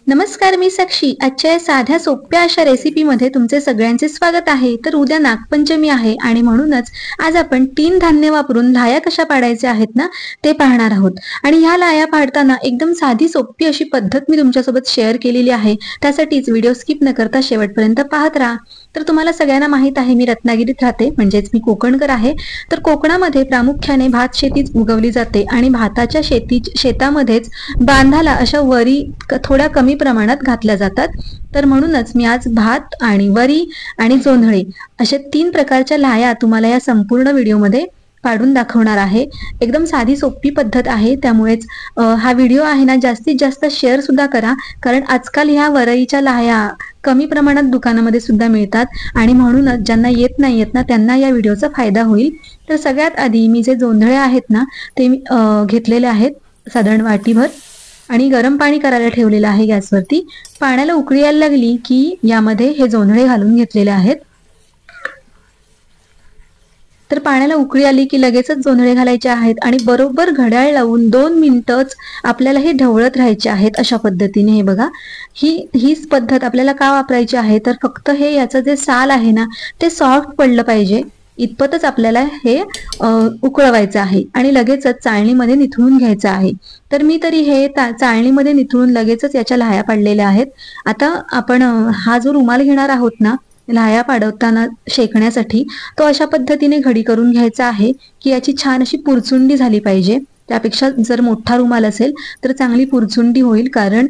नमस्कार, मी साक्षी. आजच्या या साध्या सोप्या अशा रेसिपीमध्ये तुमचे सगळ्यांचे स्वागत आहे. तर उद्या नागपंचमी आहे आणि म्हणूनच आज आपण 3 धान्य वापरून लाह्या कशा पाडायच्या आहेत ना ते पाहणार आहोत. आणि ह्या लाह्या पाडताना एकदम साधी सोपी अशी पद्धत मी तुमच्यासोबत शेअर केलेली आहे. त्यासाठीच व्हिडिओ स्किप न करता शेवटपर्यंत पाहत राहा. तर तुम्हाला सगळ्यांना माहित आहे मी रत्नागिरीत राहते, म्हणजेच मी कोकणकर आहे. तर कोकणामध्ये प्रामुख्याने भात शेतीच उगवली जाते आणि भाताच्या शेतामध्येच बांधाला अशा वरी थोड्या कमी प्रमाणात घातल्या जातात. तर म्हणूनच मी आज भात आणि वरी आणि जोंधळे अशा 3 प्रकारच्या लाह्या तुम्हाला या संपूर्ण व्हिडिओमध्ये पाडून दाखवणार आहे. एकदम साधी सोपी पद्धत आहे, त्यामुळेच हा व्हिडिओ आहे ना जास्तीत जास्त शेअर सुद्धा करा, कारण आजकाल ह्या वरईच्या लाह्या कमी प्रमाणात दुकानामध्ये सुद्धा मिळतात आणि म्हणूनच ज्यांना येत नाहीयेत ना त्यांना या व्हिडिओचा फायदा होईल. तर सगळ्यात आधी मी जे जोंधळे आहेत ना ते घेतलेले आहेत साधारण वाटीभर आणि गरम पाणी करायला ठेवलेलं आहे गॅसवरती. पाण्याला उकळी यायला लागली की यामध्ये हे जोंधळे घालून घेतलेले आहेत. तर पाण्याला उकळी आली की लगेचच जोंधळे घालायचे आहेत आणि बरोबर घड्याळ लावून 2 मिनिटच आपल्याला हे ढवळत राहायचे आहेत. अशा पद्धतीने हे बघा, हीच पद्धत आपल्याला का वापरायची आहे तर फक्त हे याचं जे साल आहे ना ते सॉफ्ट पडलं पाहिजे इतपतच आपल्याला हे उकळवायचं आहे आणि लगेचच चाळणीमध्ये निथळून घ्यायचं आहे. तर मी तरी हे चाळणीमध्ये निथळून लगेचच याच्या लाह्या पाडलेल्या आहेत. आता आपण हा जो रुमाल घेणार आहोत ना लाह्या पाडवताना शेकण्यासाठी, तो अशा पद्धतीने घडी करून घ्यायचा आहे की याची छान अशी पुरचुंडी झाली पाहिजे. त्यापेक्षा जर मोठा रुमाल असेल तर चांगली पुरचुंडी होईल, कारण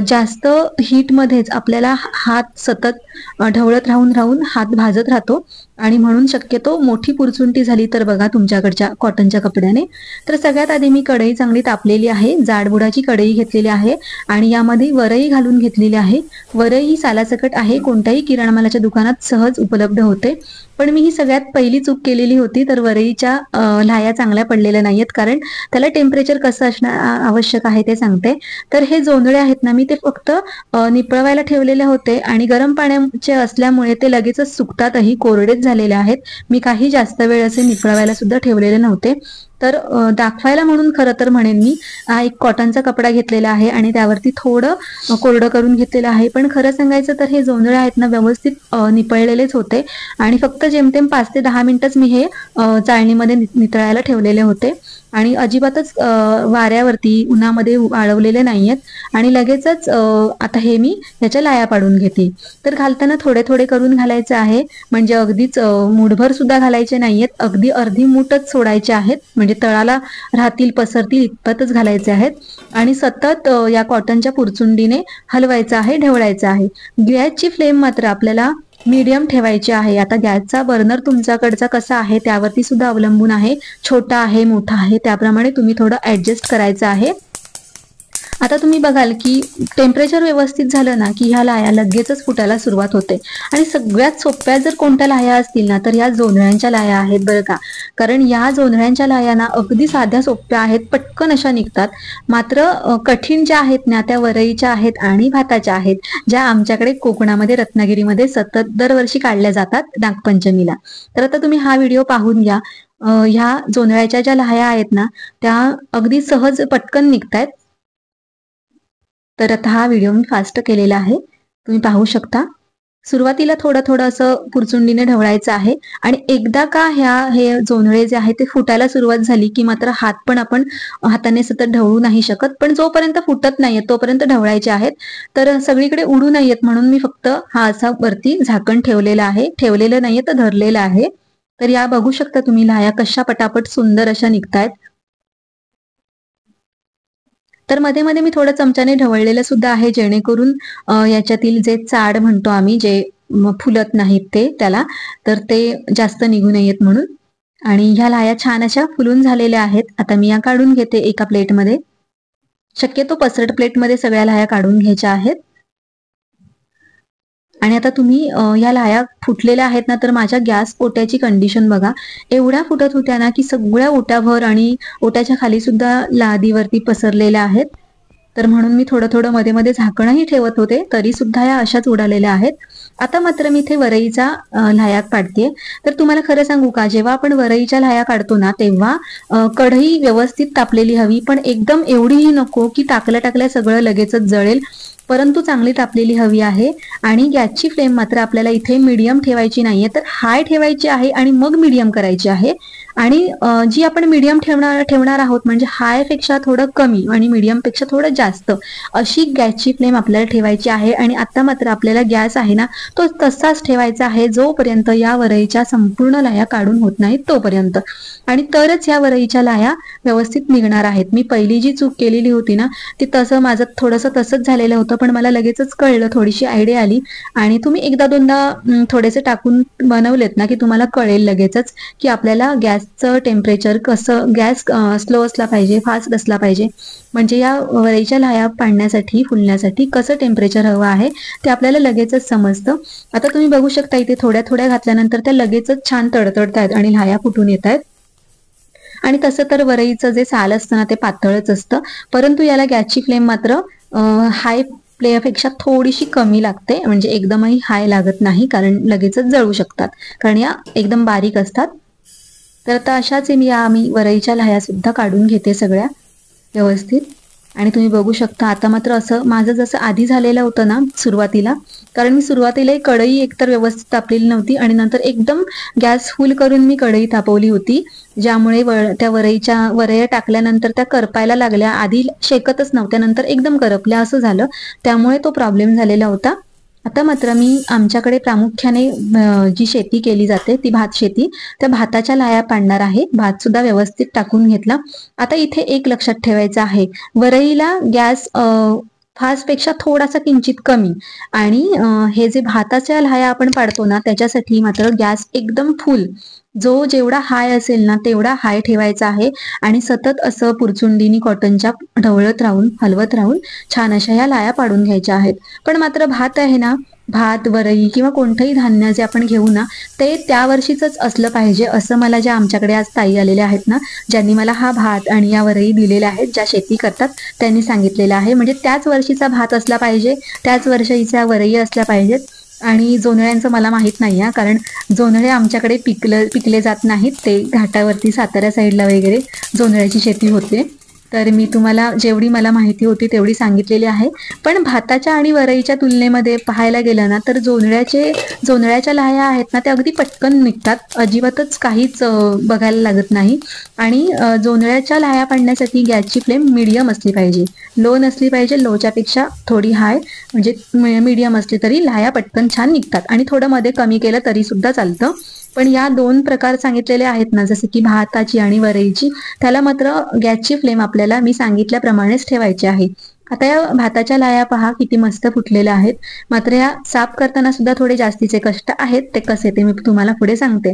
जास्त हीटमध्येच आपल्याला हात सतत ढवळत राहून हात भाजत राहतो आणि म्हणून शक्यतो मोठी पुरचुंडी झाली तर बघा तुमच्याकडच्या कॉटनच्या कपड्याने. तर सगळ्यात आधी मी कढई चांगली तापलेली आहे, जाडबुडाची कढई घेतलेली आहे आणि यामध्ये वरई घालून घेतलेली आहे. वरई ही सालासकट आहे, कोणत्याही किराणा मालाच्या दुकानात सहज उपलब्ध होते. पण मी ही सगळ्यात पहिली चूक केलेली होती. तर वरईच्या लाह्या चांगल्या पडलेल्या नाहीयेत, कारण त्याला टेम्परेचर कसं असणं आवश्यक आहे ते सांगते. तर हे जोंधळे आहेत ना मी ते फक्त निपळवायला ठेवलेले होते आणि गरम पाण्याचे असल्यामुळे ते लगेचच सुकतातही, कोरडेच झालेले आहेत. मी काही जास्त वेळ असे निपळवायला सुद्धा ठेवलेले नव्हते. तर दाखवायला म्हणून खरं तर म्हणेन मी हा एक कॉटनचा कपडा घेतलेला आहे आणि त्यावरती थोडं कोरडं करून घेतलेलं आहे. पण खरं सांगायचं तर हे जोंधळे आहेत ना व्यवस्थित निपळलेलेच होते आणि फक्त जेमतेम 5 ते 10 मिनिटच मी हे चाळणीमध्ये नितळायला ठेवलेले होते आणि अजिबातच वाऱ्यावरती उन्हामध्ये वाळवलेले नाहीयेत. आणि लगेचच आता हे मी याच्या लाह्या पाडून घेते. तर घालताना थोडे थोडे करून घालायचे आहे, म्हणजे अगदीच मूठभर सुद्धा घालायचे नाहीयेत, अगदी अर्धी मूठच सोडायचे आहेत, म्हणजे तळाला राहतील पसरतील इतपतच घालायचे आहेत. आणि सतत या कॉटनच्या पुरचुंडीने हलवायचं आहे, ढवळायचं आहे. गॅसची फ्लेम मात्र आपल्याला मीडियम ठेवायची आहे. आता गॅसचा बर्नर तुमच्याकडचा कसा आहे त्यावरती सुद्धा अवलंबून आहे, छोटा आहे मोठा आहे त्याप्रमाणे तुम्ही थोडं ऍडजस्ट करायचं आहे. आता तुम्ही बघाल की टेम्परेचर व्यवस्थित झालं ना की ह्या लाह्या लगेचच फुटायला सुरुवात होते. आणि सगळ्यात सोप्या जर कोणत्या लाह्या असतील ना तर या जोंधळ्यांच्या लाह्या आहेत बरं का, कारण या जोंधळ्यांच्या लाह्या ना अगदी साध्या सोप्या आहेत, पटकन अशा निघतात. मात्र कठीण ज्या आहेत ना त्या वरईच्या आहेत आणि भाताच्या आहेत, ज्या आमच्याकडे कोकणामध्ये रत्नागिरीमध्ये सतत दरवर्षी काढल्या जातात नागपंचमीला. तर आता तुम्ही हा व्हिडिओ पाहून घ्या. ह्या जोंधळ्याच्या ज्या लाह्या आहेत ना त्या अगदी सहज पटकन निघतायत. तर आता हा व्हिडिओ मी फास्ट केलेला आहे, तुम्ही पाहू शकता. सुरुवातीला थोडं थोडं असं पुरचुंडीने ढवळायचं आहे आणि एकदा का हे जोंधळे जे आहे ते फुटायला सुरुवात झाली की मात्र हात पण आपण हाताने सतत ढवळू नाही शकत, पण जोपर्यंत फुटत नाहीयेत तोपर्यंत ढवळायचे आहेत. तर सगळीकडे उडू नयेत म्हणून मी फक्त हा असा वरती झाकण ठेवलेला आहे, ठेवलेलं नाहीये तर धरलेलं आहे. तर या बघू शकता तुम्ही लाह्या कशा पटापट सुंदर अशा निघतायत. तर मध्ये मध्ये मी थोडं चमच्याने ढवळलेलं सुद्धा आहे, जेणेकरून याच्यातील जे चाड म्हणतो आम्ही, जे फुलत नाहीत ते त्याला, तर ते जास्त निघू नयेत म्हणून. आणि ह्या लाह्या छान अशा फुलून झालेल्या आहेत. आता मी या काढून घेते एका प्लेटमध्ये. शक्यतो पसरट प्लेटमध्ये सगळ्या लाह्या काढून घ्यायच्या आहेत. आणि आता तुम्ही ह्या लाह्या फुटलेल्या आहेत ना तर माझ्या गॅस ओट्याची कंडिशन बघा, एवढ्या फुटत होत्या ना की सगळ्या ओट्याभर आणि ओट्याच्या खाली सुद्धा लादीवरती पसरलेल्या आहेत. तर म्हणून मी थोडं थोडं मध्ये मध्ये झाकणही ठेवत होते, तरी सुद्धा या अशाच उडालेल्या आहेत. आता मात्र मी इथे वरईचा लाह्या काढते. तर तुम्हाला खरं सांगू का, जेव्हा आपण वरईच्या लाह्या काढतो ना, तेव्हा कढई व्यवस्थित तापलेली हवी, पण एकदम एवढीही नको की टाकल्या टाकल्या सगळं लगेचच जळेल, परंतु चांगली तापलेली हवी आहे. आणि गॅसची फ्लेम मात्र आपल्याला इथे मीडियम ठेवायची नाहीये, तर हाय ठेवायची आहे आणि मग मीडियम करायची आहे. आणि जी आपण मीडियम ठेवणार आहोत, म्हणजे हाय पेक्षा थोडं कमी आणि मीडियम पेक्षा थोडं जास्त अशी गॅसची फ्लेम आपल्याला ठेवायची आहे. आणि आता मात्र आपल्याला गॅस आहे ना, तो तसाच ठेवायचा आहे जोपर्यंत या वरईच्या संपूर्ण लाह्या काढून होत नाहीत तोपर्यंत. आणि तरच या वरईच्या लाह्या व्यवस्थित निघणार आहेत. मी पहिली जी चूक केलेली होती ना, ती तसं माझं थोडंसं तसंच झालेलं होतं, पण मला लगेचच कळलं, थोडीशी आयडिया आली. आणि तुम्ही एकदा दोनदा थोडेसे टाकून बनवलेत ना, की तुम्हाला कळेल लगेचच की आपल्याला गॅसचं टेम्परेचर कसं, गॅस स्लो असला पाहिजे, फास्ट असला पाहिजे, म्हणजे या वरईच्या लाह्या पाडण्यासाठी, फुलण्यासाठी कसं टेम्परेचर हवं आहे ते आपल्याला लगेचच समजतं. आता तुम्ही बघू शकता, इथे थोड्या थोड्या घातल्यानंतर त्या लगेचच छान तडतडत आहेत आणि लाह्या फुटून येत आहेत. आणि तसं तर वरईचं जे साल असतं ना, ते पातळच असतं, परंतु याला गॅसची फ्लेम मात्र हाय फ्लेमपेक्षा थोडीशी कमी लागते, म्हणजे एकदमही हाय लागत नाही, कारण लगेचच जळू शकतात, कारण या एकदम बारीक असतात. तर आता अशाच मी वरईच्या लाह्या सुद्धा काढून घेते सगळ्या व्यवस्थित. आणि तुम्ही बघू शकता, आता मात्र असं माझं जसं आधी झालेलं होतं ना सुरुवातीला, कारण मी सुरुवातीला कढई एकतर व्यवस्थित तापलेली नव्हती आणि नंतर एकदम गॅस फुल करून मी कढई तापवली होती, ज्यामुळे त्या वरया टाकल्यानंतर त्या करपायला लागल्या. आधी शेकतच नव्हत्या, नंतर एकदम करपल्या, असं झालं, त्यामुळे तो प्रॉब्लेम झालेला होता. आता मात्र मी आमच्याकडे प्रामुख्याने जी शेती केली जाते ती भात शेती, त्या भाताच्या लाह्या पाडणार आहे. भात सुद्धा व्यवस्थित टाकून घेतला. आता इथे एक लक्षात ठेवायचं आहे, वरईला गॅस फास्ट पेक्षा थोडासा किंचित कमी, आणि हे जे भाताच्या लाह्या आपण पाडतो ना, त्याच्यासाठी मात्र गॅस एकदम फुल, जो जेवढा हाय असेल ना तेवढा हाय ठेवायचा आहे. आणि सतत असं पुरचुंडीनी कॉटनच्या ढवळत राहून, हलवत राहून छान अशा ह्या लाह्या पाडून घ्यायच्या आहेत. पण मात्र भात आहे ना, भात, वरई किंवा कोणतंही धान्य जे आपण घेऊ ना, ते त्या वर्षीच असलं पाहिजे, असं मला ज्या आमच्याकडे आज ताई आलेल्या आहेत ना, ज्यांनी मला हा भात आणि या वरई दिलेल्या आहेत, ज्या शेती करतात, त्यांनी सांगितलेलं आहे. म्हणजे त्याच वर्षीचा भात असला पाहिजे, त्याच वर्षीच्या वरई असल्या पाहिजेत. आणि जोंधळ्यांचं मला माहित नाही आहे, कारण जोंधळे आमच्याकडे पिकले जात नाहीत, ते घाटावरती साताऱ्या साईडला वगैरे जोंधळ्याची शेती होते. तर मी तुम्हाला जेवढी मला माहिती होती तेवढी सांगितलेली आहे. पण भाताच्या आणि वरईच्या तुलनेमध्ये पाहायला गेलं ना, तर जोंधळ्याच्या लाह्या आहेत ना, त्या अगदी पटकन निघतात, अजिबातच काहीच बघायला लागत नाही. आणि जोंधळ्याच्या लाह्या पाडण्यासाठी गॅसची फ्लेम मीडियम असली पाहिजे, लो नसली पाहिजे, लोच्या पेक्षा थोडी हाय, म्हणजे मीडियम असली तरी लाह्या पटकन छान निघतात. आणि थोडं मध्ये कमी केलं तरी सुद्धा चालतं. पण या दोन प्रकार सांगितलेले आहेत ना, जसे की भाताची आणि वरईची, त्याला मात्र गॅसची फ्लेम आपल्याला मी सांगितल्याप्रमाणेच ठेवायची आहे. आता या भाताच्या लाह्या पहा किती मस्त फुटलेल्या आहेत, मात्र या साफ करताना सुद्धा थोडे जास्तीचे कष्ट आहेत. ते कसे ते मी तुम्हाला पुढे सांगते.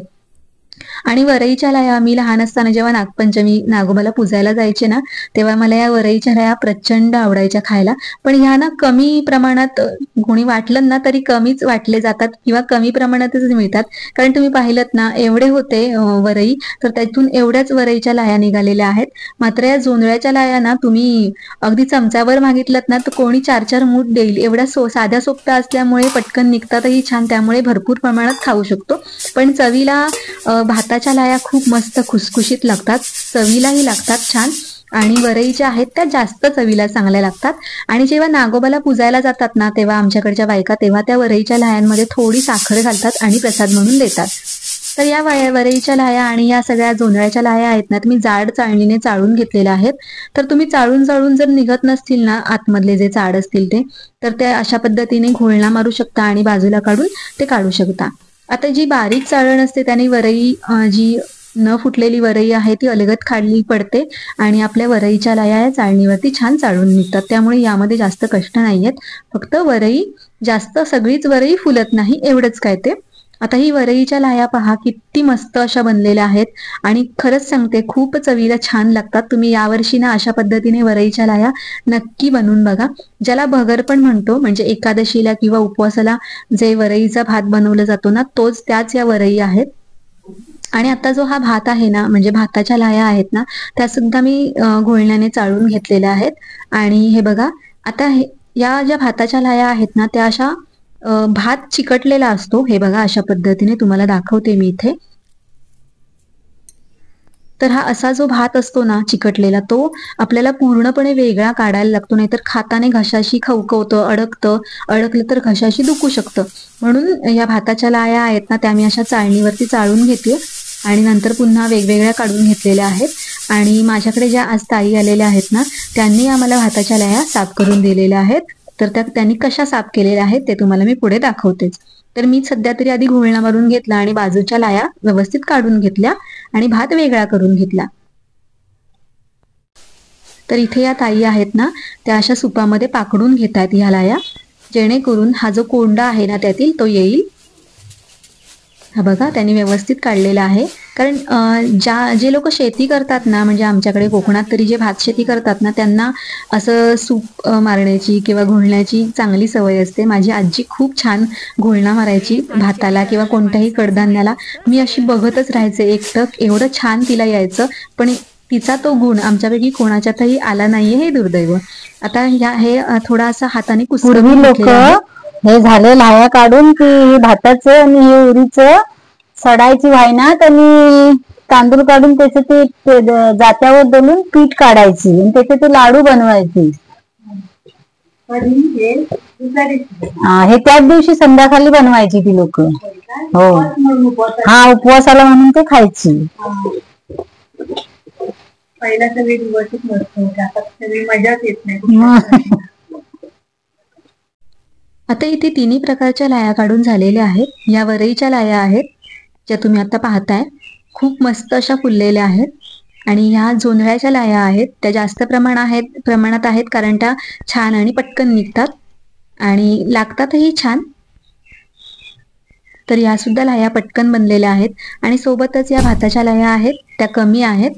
आणि वरईच्या लाह्या मी लहान असताना जेव्हा नागपंचमी नागोबाला पूजायला जायचे ना, तेव्हा मला या वरईच्या लाह्या प्रचंड आवडायच्या खायला. पण ह्या ना कमी प्रमाणात, कोणी वाटलं ना तरी कमीच वाटले जातात किंवा कमी प्रमाणातच मिळतात. कारण तुम्ही पाहिलं ना, एवढे होते वरई, तर त्यातून एवढ्याच वरईच्या लाह्या निघालेल्या आहेत. मात्र या जोंधळ्याच्या लाह्या ना, तुम्ही अगदी चमचावर मागितलं ना तर कोणी 4-4 मूठ देईल, एवढ्या साध्या सोप्या असल्यामुळे पटकन निघतातही छान, त्यामुळे भरपूर प्रमाणात खाऊ शकतो. पण चवीला भाताच्या लाह्या खूप मस्त खुसखुशीत लागतात, चवीलाही लागतात छान. आणि वरईच्या आहेत त्या जास्त चवीला चांगल्या लागतात. आणि जेव्हा नागोबाला पूजायला जातात ना, तेव्हा आमच्याकडच्या बायका तेव्हा त्या वरईच्या लाह्यांमध्ये थोडी साखर घालतात आणि प्रसाद म्हणून देतात. तर या वरईच्या लाह्या आणि या सगळ्या जोंधळ्याच्या लाह्या आहेत ना, तुम्ही जाड चाळणीने चाळून घेतलेल्या आहेत. तर तुम्ही चाळून जर निघत नसतील ना आतमधले जे चाड असतील ते, तर त्या अशा पद्धतीने घोळणा मारू शकता आणि बाजूला काढून ते काढू शकता. आता जी बारीक चाळण असते त्याने वरई, जी न फुटलेली वरई आहे ती अलगद काढली पडते आणि आपल्या वरईच्या लाह्या या चाळणीवरती छान चाळून निघतात. त्यामुळे यामध्ये जास्त कष्ट नाहीयेत, फक्त वरई जास्त, सगळीच वरई फुलत नाही, एवढंच काय ते. आता ही वरईच्या लाह्या पहा किती मस्त अशा बनलेल्या आहेत आणि खरंच सांगते खूप चवीला छान लागतात. तुम्ही यावर्षी ना अशा पद्धतीने वरईच्या लाह्या नक्की बनवून बघा. ज्याला भगर पण म्हणतो, म्हणजे एकादशीला किंवा उपवासाला जे वरईचा भात बनवला जातो ना, त्याच या वरई आहेत. आणि आता जो हा भात आहे ना, म्हणजे भाताच्या लाह्या आहेत ना, त्या सुद्धा मी घोळण्याने चाळून घेतलेल्या आहेत. आणि हे बघा, आता या ज्या भाताच्या लाह्या आहेत ना, त्या अशा भात चिकटलेला असतो. हे बघा, अशा पद्धतीने तुम्हाला दाखवते मी इथे. तर हा असा जो भात असतो ना चिकटलेला, तो आपल्याला पूर्णपणे वेगळा काढायला लागतो, नाहीतर खाताने घशाशी खवखवतं, अडकलं तर घशाशी दुखू शकतं. म्हणून या भाताच्या लाह्या आहेत ना, त्या मी अशा चाळणीवरती चाळून घेते आणि नंतर पुन्हा वेगवेगळ्या काढून घेतलेल्या आहेत. आणि माझ्याकडे ज्या आज ताई आलेल्या आहेत ना, त्यांनी आम्हाला भाताच्या लाह्या साफ करून दिलेल्या आहेत. तर त्यांनी कशा साफ केलेल्या आहेत ते तुम्हाला मी पुढे दाखवतेच. तर मी सध्या तरी आधी घोळणा मारून घेतला आणि बाजूच्या लाह्या व्यवस्थित काढून घेतल्या आणि भात वेगळा करून घेतला. तर इथे या ताई आहेत ना, त्या अशा सुपामध्ये पाकडून घेतात ह्या लाह्या, जेणेकरून हा जो कोंडा आहे ना त्यातील तो येईल. हा बघा, त्यांनी व्यवस्थित काढलेला आहे. कारण जे लोक शेती करतात ना, म्हणजे आमच्याकडे कोकणात तरी जे भात शेती करतात ना, त्यांना असं सूप मारण्याची किंवा घोळण्याची चांगली सवय असते. माझी आजी खूप छान घोळणा मारायची भाताला किंवा कोणत्याही कडधान्याला. मी अशी बघतच राहायचे एकटक, एवढं छान तिला यायचं. पण तिचा तो गुण आमच्यापैकी कोणाच्यातही आला नाहीये, हे दुर्दैव. आता हे थोडासा हाताने पूर्वी लोक हे झाले लाह्या काढून की भाताचं आणि हे उरीचं सडायची वायनात आणि तांदूळ काढून त्याचे ते जात्यावर दलून पीठ काढायची आणि त्याचे ते लाडू बनवायचे. हे त्याच दिवशी संध्याकाळी बनवायची ती लोक. हो, हा, उपवासाला म्हणून ते खायची. पहिला सगळी व्यवस्थित नसतो, आता सगळी मजाच येत नाही. आता इथे तिन्ही प्रकारच्या लाह्या काढून झालेल्या आहेत. या वरईच्या लाह्या आहेत ज्या तुम्ही आता पाहताय, खूप मस्त अशा फुललेल्या आहेत. आणि ह्या जोंधळ्याच्या लाह्या आहेत, त्या जास्त प्रमाणात आहेत कारण त्या छान आणि पटकन निघतात आणि लागतातही छान. तर या सुद्धा लाह्या पटकन बनलेल्या आहेत. आणि सोबतच या भाताच्या लाह्या आहेत, त्या कमी आहेत.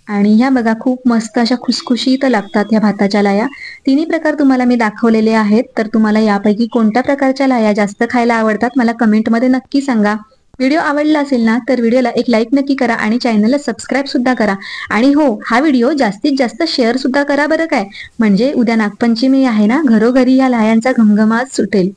आणि ह्या बघा, खूप मस्त अशा खुसखुशीत लागतात ह्या भाताच्या लाह्या. तिन्ही प्रकार तुम्हाला मी दाखवलेले आहेत. तर तुम्हाला यापैकी कोणत्या प्रकारच्या लाह्या जास्त खायला आवडतात मला कमेंटमध्ये नक्की सांगा. व्हिडिओ आवडला असेल ना तर व्हिडिओला एक लाईक नक्की करा आणि चॅनलला सबस्क्राईब सुद्धा करा. आणि हो, हा व्हिडिओ जास्तीत जास्त शेअर सुद्धा करा बरं काय, म्हणजे उद्या नागपंचमी आहे ना, घरोघरी या लाह्यांचा घमघमाट सुटेल.